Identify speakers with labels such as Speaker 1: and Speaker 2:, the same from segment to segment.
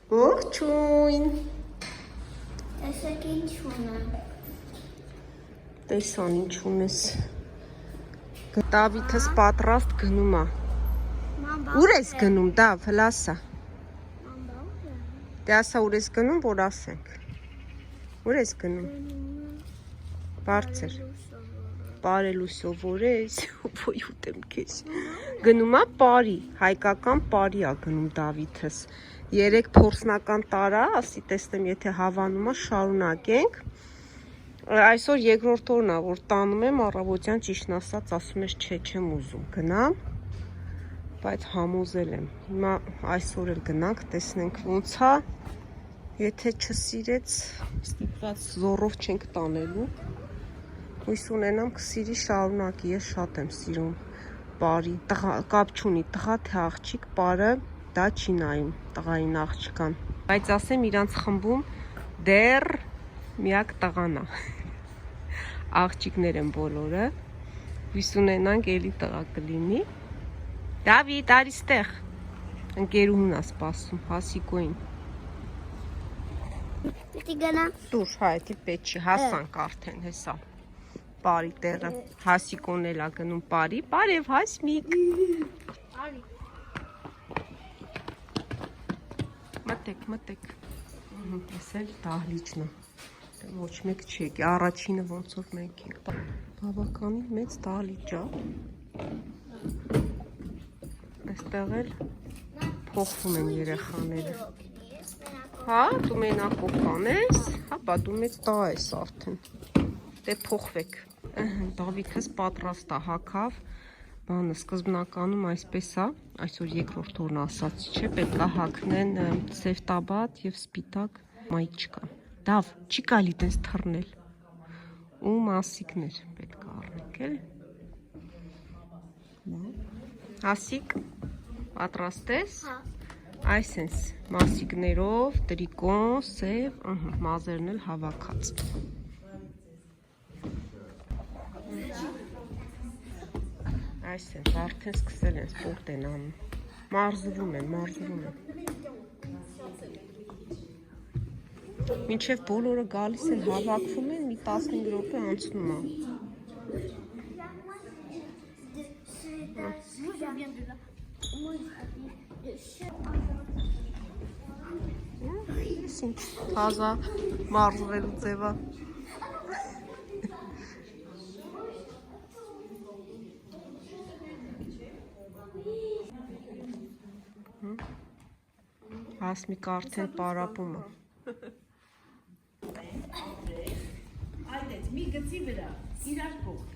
Speaker 1: Ողջույն։
Speaker 2: Տեսեք ինչ ունեմ։
Speaker 1: Տեսան ինչ ունես։ Դավիթս պատրաստ գնում է։ Ուր ես գնում, Դավ, հլասա։ Դե ասա ուր ես գնում, որ ասենք։ Ուր ես գնում։ Բարձր։ Պարելու սովորես, ոյ ուտեմ քեզ։ Գնում է պարի, հայկական պարի է գնում Դավիթս։ 3 փորձնական տարա, ասի տեսնեմ, եթե հավանում է, շարունակենք։ Այսօր երկրորդ օրն է, որ տանում եմ, առավոտյան ճիշտն ասած, ասում ես, չէ, չեմ ուզում գնամ, բայց համոզել եմ։ Հիմա այսօր էլ գնանք, տեսնենք ոնց է, եթե չսիրեց, ստիպված զոռով չենք տանելու։ Հույս ունենամ կսիրի, շարունակի, ես շատ եմ սիրում պարի, կապ չունի, տղա թե աղջիկ, պարը դա չի նայում տղային աղջկան, բայց ասեմ իրանց խմբում դեռ միակ տղան է, աղջիկներ են բոլորը, հույս ունենանք էլի տղա կլինի։ Դավիթ, արի ստեղ, ընկերուհուն է սպասում, Հասիկոին։
Speaker 2: Պետք է գնա։
Speaker 1: Դուր, հա, էդի պետք չի, հասանք արդեն, հեսա, պարի տեղը, Հասիկոն էլ է գնում պարի, բարև Հասմիկ։
Speaker 2: Արի։
Speaker 1: Մտեք, տեսել դահլիճն է, ոչ մեկ չի եկի, առաջինը ոնց որ մենք ենք, բավականին մեծ դահլիճ է, այստեղ էլ փոխվում են երեխաները, հա, դու մենակով կանես, հա, բա դու մեծ տղա ես արդեն, դե փոխվեք, Դավիթս պատրաստ է հագավ, բանը սկզբնականում այսպես է, այսօր երկրորդ օրն ասացի, չէ, պետք է հագնեն սև տաբատ և սպիտակ մայիչկա։ Դավ, չի կարելի տենց թռնել։ Ու մասիկներ պետք է առնենք, էլ։ Հասիկ, պատրաստ ես։ Այս ենս մասիկներով, տրիկոն, սև, մազերն էլ հավաքած։ Այս են, արդեն սկսել են սպորտ են անում, մարզվում են, մինչև բոլորը գալիս են, հավաքվում են, մի 15 րոպե անցնում է։ Ես ինչ թազա մարզվելու ձևա։ Հասմիկ արդեն պարապում է։
Speaker 3: Այդեց, մի գծի վրա, իրար կողք,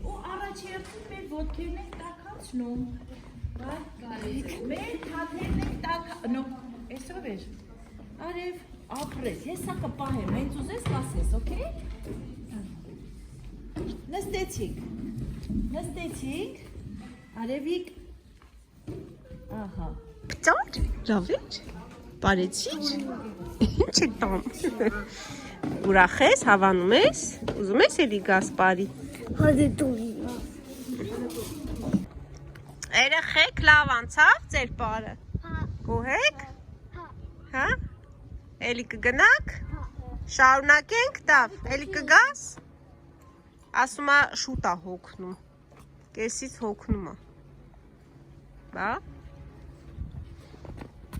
Speaker 3: ու առաջ երդում մեր ոտքերն ենք տակացնում, մեր թաթերն ենք տակացնում, այսով էր, արև ապրես, ես սա կպահեմ, հենց ուզես կասես, ոքեյ? Նստեցիք, արևիկ, ահա,
Speaker 1: Պծար, լավեջ, բարեցիր, ինչ է տամ, ուրախ ես, հավանում ես, ուզում ես էլի գաս պարի։
Speaker 2: Հադե դու։
Speaker 1: Երեխեք լավ անցավ ձեր պարը, գոհեք, հա, էլի կգնաք, շարունակենք Դավ, էլի կգաս, ասում է շուտ է հոգնում, կեսից հոգնում է, բա,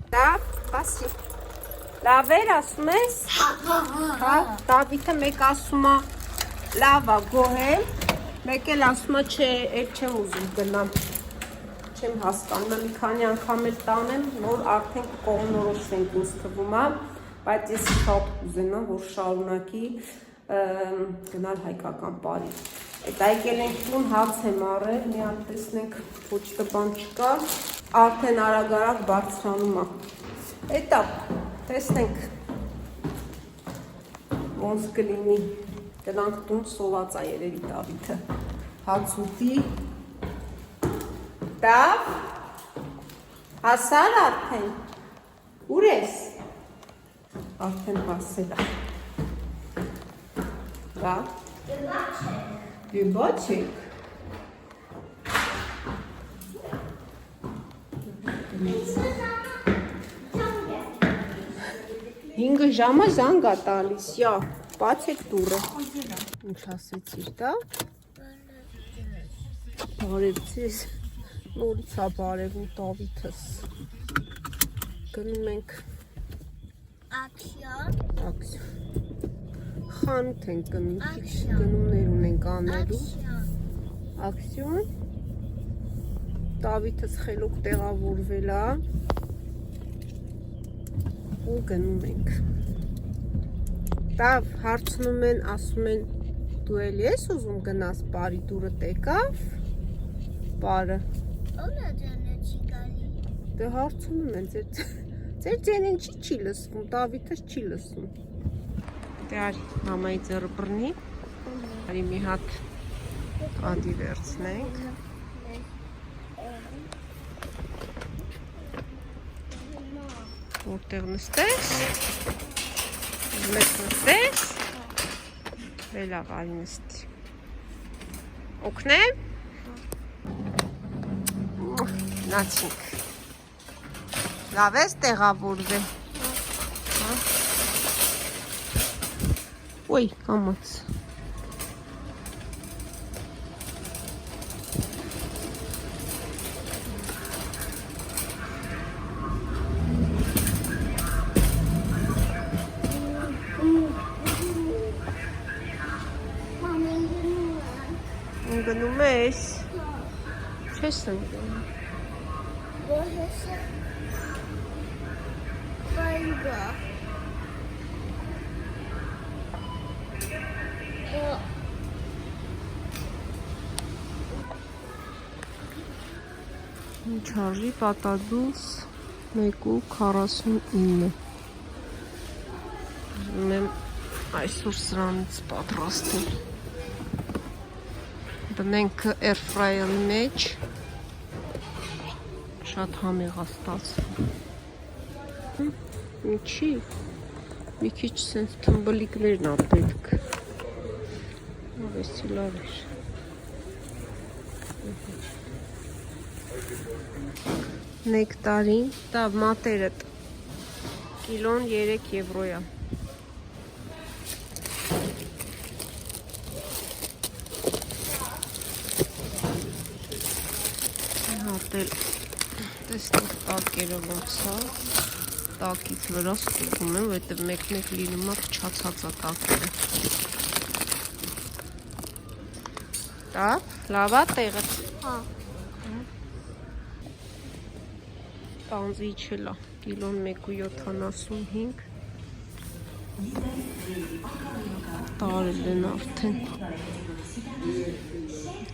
Speaker 1: Դավ, բասի, լավ էր ասում ես, հա, Դավիթը մեկ ասում է լավ է գոհել, մեկ էլ ասում է չէ, էլ չեմ ուզում գնամ, չեմ հասկանում, մի քանի անգամ էլ տանեմ, որ արդեն կողմնորոշվենք ինձ թվում է, բայց ես շատ կուզենամ, որ շարունակի գնալ հայկական պարի։ Այդ այգել ենք տուն հաց եմ առել, մի հատ տեսնենք ոչ տպան չկա, արդեն արագ բարձրանում է։ Էտա, տեսնենք ոնց կլինի, գնանք տուն սոված է երևի Դավիթը, հաց ուտի, Դավ, հասար արդեն, ուր ես, արդեն հասել է, Դավ, Գյուբաչեք, 5 ժամը զանգ է տալիս, յա, բացեք դուռը։ Ինչ ասեցիր, դա։ Բարև ձեզ։ Նորից է բարևում Դավիթս։ Գնում ենք ակսիոն։ Խանութ ենք գնում, քիչ գնումներ ունենք անելու։ Ակսիոն։ Դավիթս խելոք տեղավորվել է։ Ու գնում ենք։ Դավ հարցնում են, ասում են, դու էլի ես ուզում գնաս բարի դուրը տեկավ։ Բարը։
Speaker 2: Օլա ջանը չի գալի։
Speaker 1: Դե հարցնում են, ձեր ձենին չի լսվում, Դավիթս չի լսում։ Դե արի, մամայի ձեռը բռնի, արի մի հատ ադի վերցնենք։ Որտեղ նստես, մեծ նստես, վելավ արի նստի։ Օգնեմ, նացինք, լավ ես տեղավորվել, ոյ, կամաց։ Ընգնում ես, չես ընգնում։
Speaker 2: Որ հեսը բայգա։
Speaker 1: Ինչ արժի պատադուս 1.49։ Ուզում եմ այսօր սրանից պատրաստել։ Դնենք air fryer-ի մեջ, շատ համեղ է ստացվում։ Ինչի, մի քիչ սենց թմբլիկներն ա պետք։ Ավեսի լավ էր։ Նեկտարին, դա մատերդ, կիլոն 3 եվրո է։ Հատել, տեսնող տակերը ոնց է, տակից վրա ստուգում եմ, որտեղ մեկ-մեկ լինում է փչացած է տակերը։ Դա, լավ է տեղդ։
Speaker 2: Հա։
Speaker 1: Տանձի չելա, կիլոն 1.75։ Տարել են արդեն։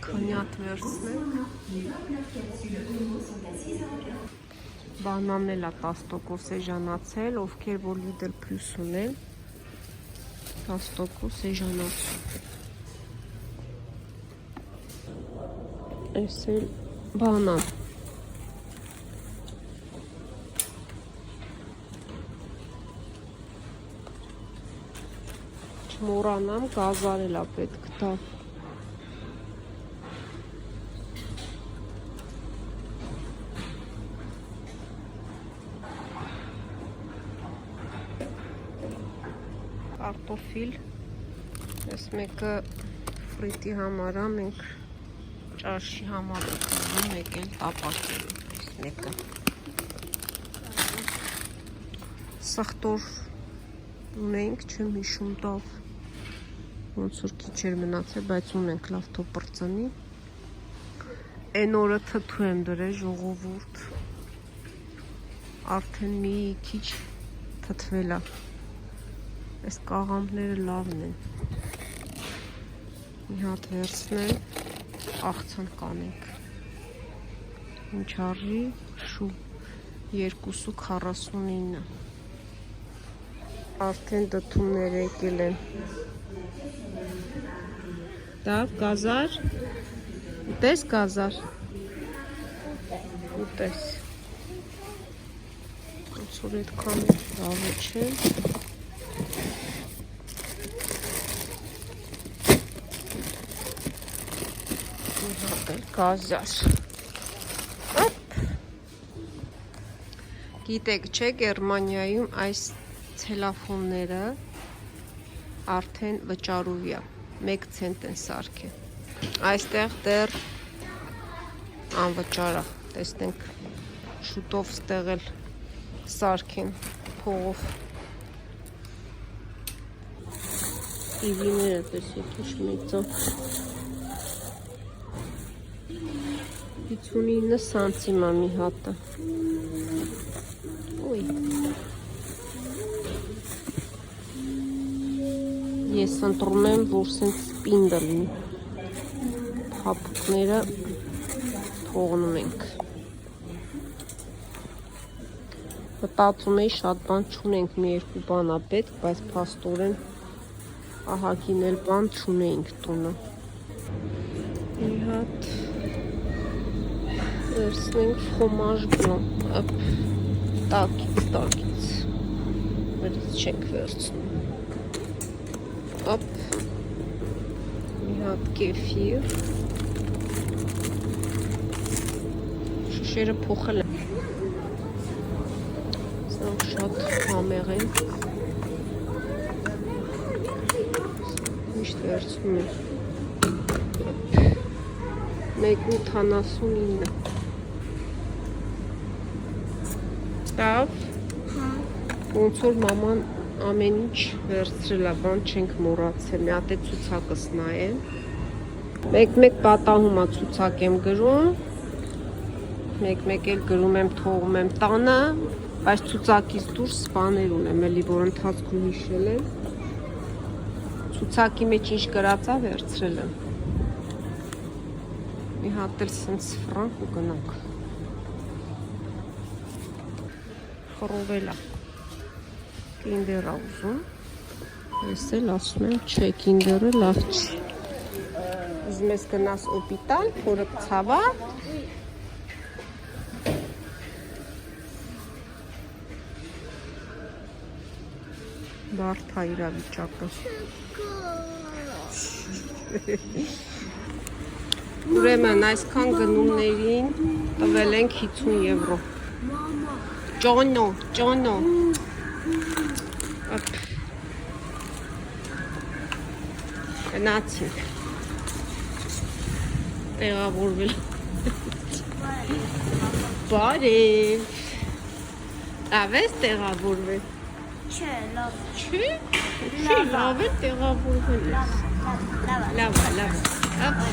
Speaker 1: Քոնյակ վերցնենք։ Բանանն էլ է 10% էժանացել, ովքեր որ Lidl Plus ունեն, 10% էժանացում։ Այս էլ բանան։ Չմոռանամ, գազարել է պետք դա։ Կարտոֆիլ, ես մեկը ֆրիտի համար է, մենք ճաշի համար ուտում, մեկ էլ տապակել, այս մեկը։ Սխտոր ունենք, չեմ հիշում տավ, ոնց որ քիչ էր մնացել, բայց ունենք լավ թոպրծնի։ Էն օրը թթու եմ դրել, ժողովուրդ, արդեն մի քիչ թթվել է։ Այս կաղամբները լավն են։ Մի հատ վերցնեմ, աղցան կանենք։ Ինչ արժի, շու 2.49։ Արդեն դդումներ եկել են։ Դավ, գազար։ Ուտես գազար։ Ուտես։ Ոնց որ այդքան լավ չէ։ Գազար։ Գիտեք, չէ, Գերմանիայում այս ցելոֆոնները արդեն վճարովի է 1 ցենտ են սարքել։ Այստեղ դեռ անվճար է, տեսնենք շուտով ստեղ էլ սարքեն փողով։ Իվիները տեսեք ինչ մեծ է։ 59 սանտիմ է մի հատը։ Ոյ։ Ես ընտրում եմ, որ սենց սպինդը լինի։ Փափուկները թողնում ենք։ Մտածում էի շատ բան չունենք, մի երկու բան է պետք, բայց փաստորեն ահագին էլ բան չունեինք տունը։ Մի հատ վերցնենք ֆրոմաժ բլան, տակից, վրից չենք վերցնում։ Մի հատ կեֆիր, շշերը փոխել են, սրանք շատ համեղ են, միշտ վերցնում են, 1.89 Տավ, ոնց որ մաման ամեն ինչ վերցրել է, բան չենք մոռացել, մի հատ է ցուցակս նայել։ Մեկ-մեկ պատահում է ցուցակ եմ գրում, մեկ-մեկ էլ գրում եմ, թողում եմ տանը, բայց ցուցակից դուրս բաներ ունեմ, էլի որ ընթացքում հիշել եմ։ Ցուցակի մեջ ինչ գրած է վերցրել եմ։ Մի հատ էլ սենց ֆրանկ ու գնանք։ Խռովել է։ Կինդեր է ուզում։ Ես էլ ասում եմ, չէ, կինդերը լավ չի։ Ուզում ես գնաս օպիտալ, փորը կցավա։ Բարդ է իրավիճակը։ Ուրեմն այսքան գնումներին տվել ենք 50 եվրո։ Ջոնո։ Գնացինք։ Տեղավորվել։ Բարև։ Լավ ես տեղավորվել։
Speaker 2: Չէ, լավ։
Speaker 1: Չի։ Չի, լավ է տեղավորվել ես։ Լավ է։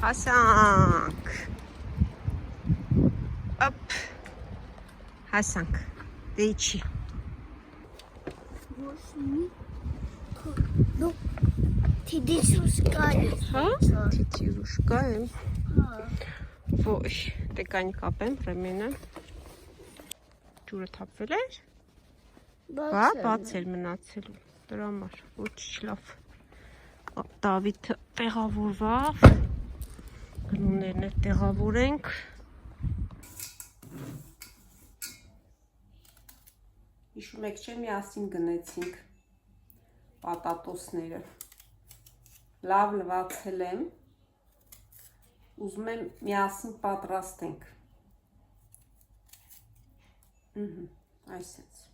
Speaker 1: Հասանք։ Հասանք։ Դե ինչի։
Speaker 2: Թիդիսուշկա է։
Speaker 1: Հա? Թիդիսուշկա եմ։ Ոյ, դե կային կապեմ, ռեմենը։ Ջուրը թափվել էր։ Բա, բաց էր մնացել։ Դրա համար, ոչինչ լավ։ Դավիթը տեղավորվավ։ Գնումներն էլ տեղավորենք։ Հիշում եք չէ, միասին գնեցինք պատատոսները։ Լավ լվացել եմ։ Ուզում եմ միասին պատրաստենք։ Այսպես։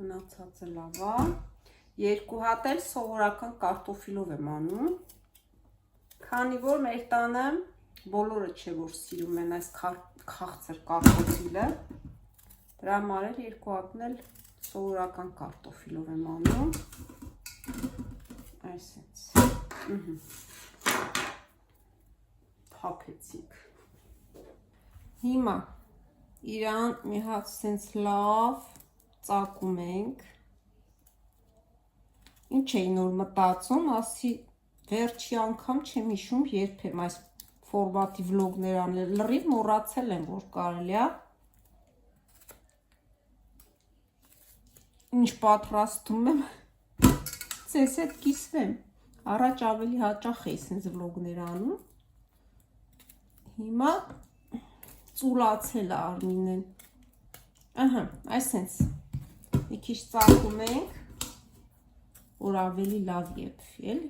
Speaker 1: Մնացածը լավ է։ 2 հատ էլ սովորական կարտոֆիլով եմ անում։ Քանի որ մեր տանը բոլորը չէ որ սիրում են այս քաղցր կարտոֆիլը, դրա համար էլ 2 հատն էլ սովորական կարտոֆիլով եմ անում։ Այսպես։ Փափեցինք։ Հիմա իրան մի հատ սենց լավ ծակում ենք։ Ինչ էի նոր մտածում, ասի վերջի անգամ չեմ հիշում երբեմ այս ֆորմատի վլոգներ անել, լրիվ մոռացել եմ, որ կարելի է։ Ինչ պատրաստում եմ, ձեզ հետ կիսվեմ, առաջ ավելի հաճախ էի սենց վլոգներ անում, հիմա ծուլացել է Արմինեն, ահա, այսենց, Մի քիչ ծախում ենք, որ ավելի լավ եփվի, էլի։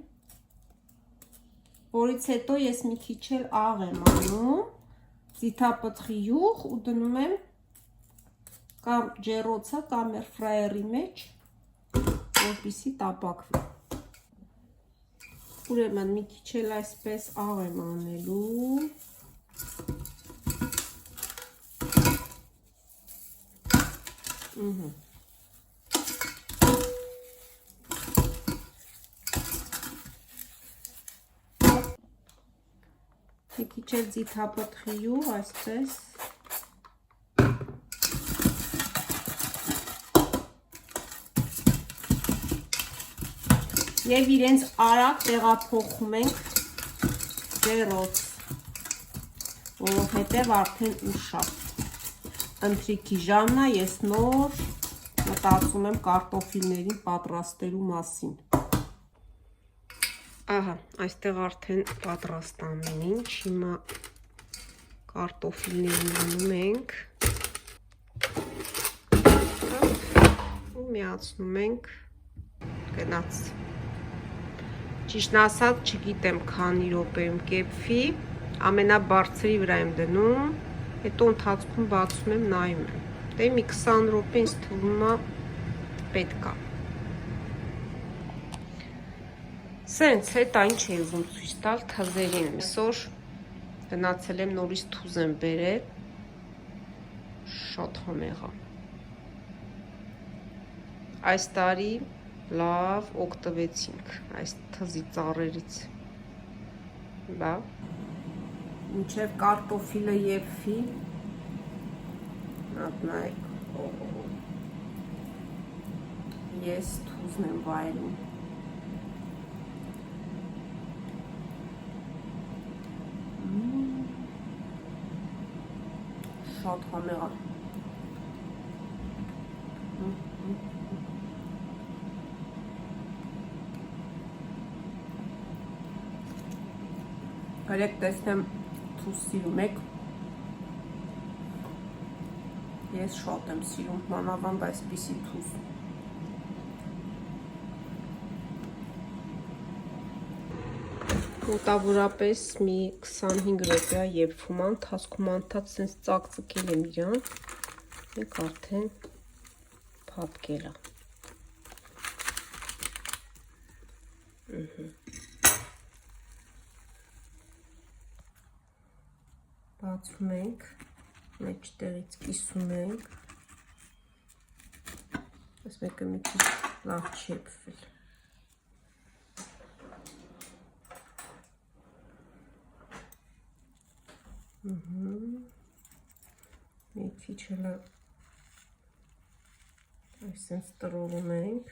Speaker 1: Որից հետո ես մի քիչ էլ աղ եմ անում, ձիթապտղի յուղ ու դնում եմ կամ ջեռոցը կամ էրֆրայերի մեջ, որպեսզի տապակվի։ Ուրեմն մի քիչ էլ այսպես աղ եմ անելու։ Մի քիչ էլ ձիթապտղի յուղ, այսպես։ Եվ իրենց արագ տեղափոխում ենք ջեռոց, որովհետև արդեն ուշ է։ Ընթրիքի ժամն է, ես նոր մտածում եմ կարտոֆիլներին պատրաստելու մասին։ Ահա, այստեղ արդեն պատրաստ ամեն ինչ, հիմա կարտոֆիլներին անում ենք ու միացնում ենք, գնաց։ Ճիշտն ասած, չգիտեմ քանի րոպեում կեփվի, ամենաբարձրի վրա եմ դնում, հետո ընթացքում բացում եմ, նայում եմ։ Դե մի 20 րոպե ինձ թվում է պետք է։ Սենց հետ այն չի ուզում ցույց տալ թզերին։ Այսօր գնացել եմ նորից թուզ եմ բերել, շատ համեղ է։ Այս տարի լավ օգտվեցինք այս թզի ծառերից։ Բա մինչև կարտոֆիլը եփվի, նայեք, ես թուզն եմ վայելում։ Շատ համեղ է։ Կարեք տեսնեմ թուզ սիրում եք։ Ես շատ եմ սիրում, մանավանդ այսպիսի թուզ։ Մոտավորապես մի 25 րոպե եփվում է, ընթացքում անդադ սենց ծակծկել եմ իրան, մեկ արդեն փափկել է։ Բացում ենք, մեջտեղից կիսում ենք, այս մեկը մի քիչ լավ չի եփվել։ Մի քիչ էլ այսպես տրորում ենք։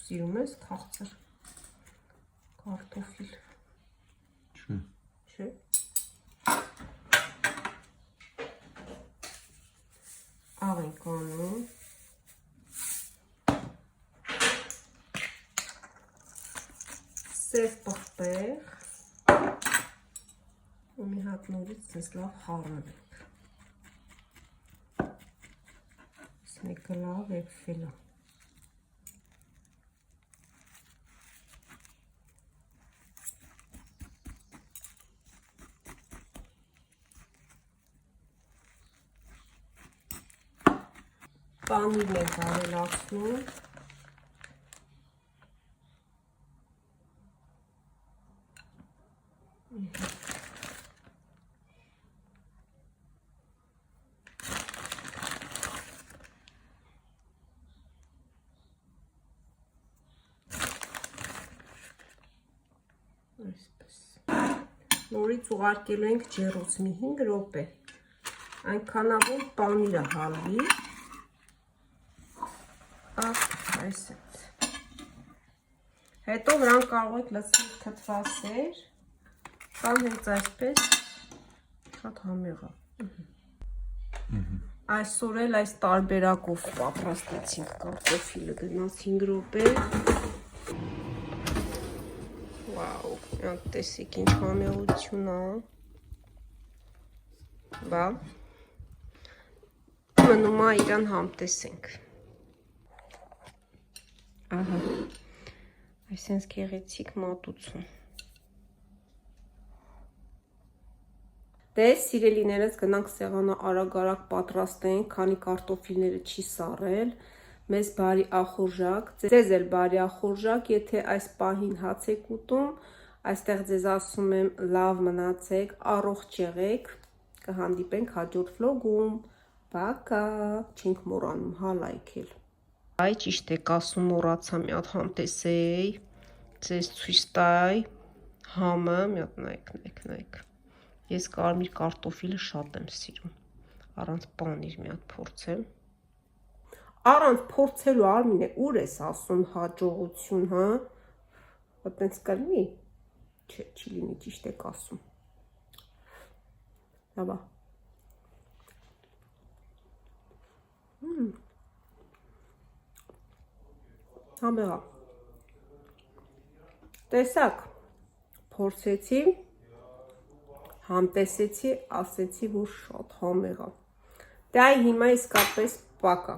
Speaker 1: Սիրում ես քաղցր կարտոֆիլ։ Չէ։ Աղ ենք անում, սև պղպեղ ու մի հատ նորից ձեզ լավ խառնում ենք։ Այս մեկը լավ եփվել է։ Պանիրն ենք ավելացնում։ Այսպես։ Նորից ուղարկելու ենք ջեռոց մի 5 րոպե։ Այնքանավոր պանիրը հալվի։ Այսպես։ Հետո վրան կարող եք լցնել թթվասեր, կամ հենց այսպես շատ համեղ է։ Այսօր էլ այս տարբերակով պատրաստեցինք կարտոֆիլը, գնաց 5 րոպե։ Տեսեք ինչ համեղություն է։ Բա։ Մնում է իրան համտեսենք։ Ահա։ Այսինքն գեղեցիկ մատուցում։ Դե սիրելիներս գնանք սեղանը արագ-արագ պատրաստենք, քանի կարտոֆիլները չի սառել։ Մեզ բարի ախորժակ, ձեզ էլ բարի ախորժակ, եթե այս պահին հաց եք ուտում, այստեղ ձեզ ասում եմ լավ մնացեք, առողջ եղեք, կհանդիպենք հաջորդ վլոգում, պակա, չենք մոռանում հա լայքել։ Այ ճիշտ եք ասում, մոռացա մի հատ համ տեսեի, ձեզ ցույց տայի, համը, մի հատ նայեք։ Ես կարմիր կարտոֆիլը շատ եմ սիրում, առանց պանիր մի հատ փորձեմ։ Առանց փորձելու Արմինե, ուր ես ասում հաջողություն, հա, այտենց կլինի, չէ, չի լինի, ճիշտ եք ասում, լավա, համեղա, տեսակ, փորձեցի, համտեսեցի, ասեցի, որ շատ համեղա, դե այ հիմա իսկապես պակա։